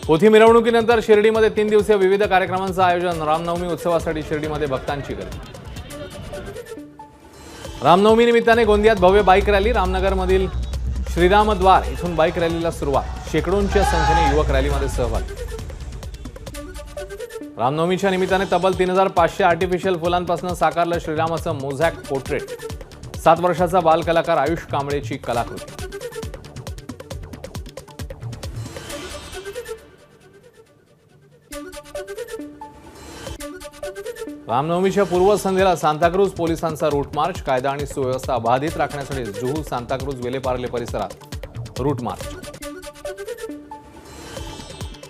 पोथी मिरवणुकीनंतर शिर्डीमध्ये 3 दिवसीय विविध कार्यक्रमांचं आयोजन। रामनवमी उत्सवासाठी शिर्डीमध्ये भक्तांची गर्दी। रामनवमी निमित्ताने गोंदियात भव्य बाईक रॅली। रामनगरमधील श्रीराम द्वार इथून बाईक रॅलीला सुरुवात। शेकडोंच्या संख्येने युवक रॅलीमध्ये सहभागी। रामनवमीच्या निमित्ताने तब्बल 3500 आर्टिफिशियल फुलांपासून साकारलं श्रीरामाचं मोझॅक पोर्ट्रेट। 7 वर्षाचा बालकलाकार आयुष कांबळेची कलाकृती। रामनवमीच्या पूर्वसंध्येला सांताक्रूज पोलिसांचा रूट मार्च। कायदा आणि सुव्यवस्था अबाधित राखण्यासाठी जुहू सांताक्रूज वेलेपार्ले परिसरात रूट मार्च।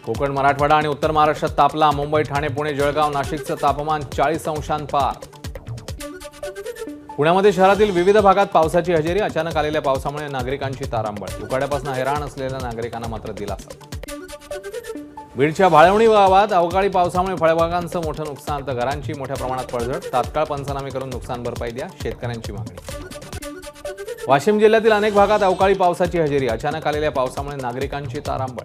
कोकण मराठवाडा आणि उत्तर महाराष्ट्रात तापला। मुंबई ठाणे पुणे जळगाव नाशिकचं तापमान 40 अंशांपार। पुण्यामध्ये शहरातील विविध भागात पावसाची हजेरी। अचानक आलेल्या पावसामुळे नागरिकांची तारांबळ। उकाड्यापासून हैराण असलेल्या नागरिकांना मात्र दिलासा। बीडच्या भाळवणी गावात अवकाळी पावसामुळे फळबागांचं मोठं नुकसान तर घरांची मोठ्या प्रमाणात पडझड। तात्काळ पंचनामे करून नुकसान भरपाई द्या, शेतकऱ्यांची मागणी। वाशिम जिल्ह्यातील अनेक भागात अवकाळी पावसाची हजेरी। अचानक आलेल्या पावसामुळे नागरिकांची तारांबळ।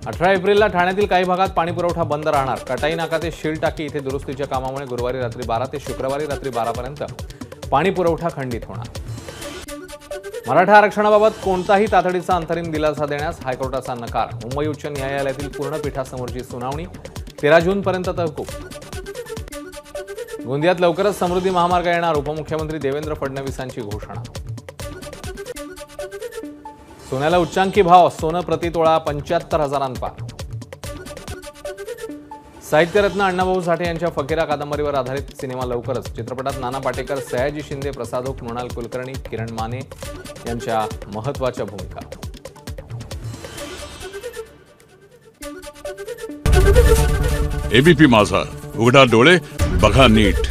18 एप्रिलला ठाण्यातील काही भागात पाणीपुरवठा बंद राहणार। कटाई नाका ते शील टाकी इथे दुरुस्तीच्या कामामुळे गुरुवारी रात्री 12 ते शुक्रवारी रात्री 12 पर्यंत पाणीपुरवठा खंडित होणार। मराठा आरक्षणाबाबत कोणताही तातडीचा अंतरिम दिलासा देण्यास हायकोर्टाचा नकार। मुंबई उच्च न्यायालयातील पूर्ण पीठासमोरची सुनावणी 13 जूनपर्यंत तहकूब। गोंदियात लवकरच समृद्धी महामार्ग येणार। उपमुख्यमंत्री देवेंद्र फडणवीसांची घोषणा। सोन्याला उच्चांकी भाव। सोनं प्रतितोळा 75,000पार। साहित्यरत्न अण्णाभाऊ साठे यांच्या फकीरा कादंबरीवर आधारित सिनेमा लवकरच। चित्रपटात नाना पाटेकर, सयाजी शिंदे, प्रसादोक, मृणाल कुलकर्णी, किरण माने यांच्या महत्त्वाच्या भूमिका। एबीपी माझा, उघडा डोळे बघा नीट।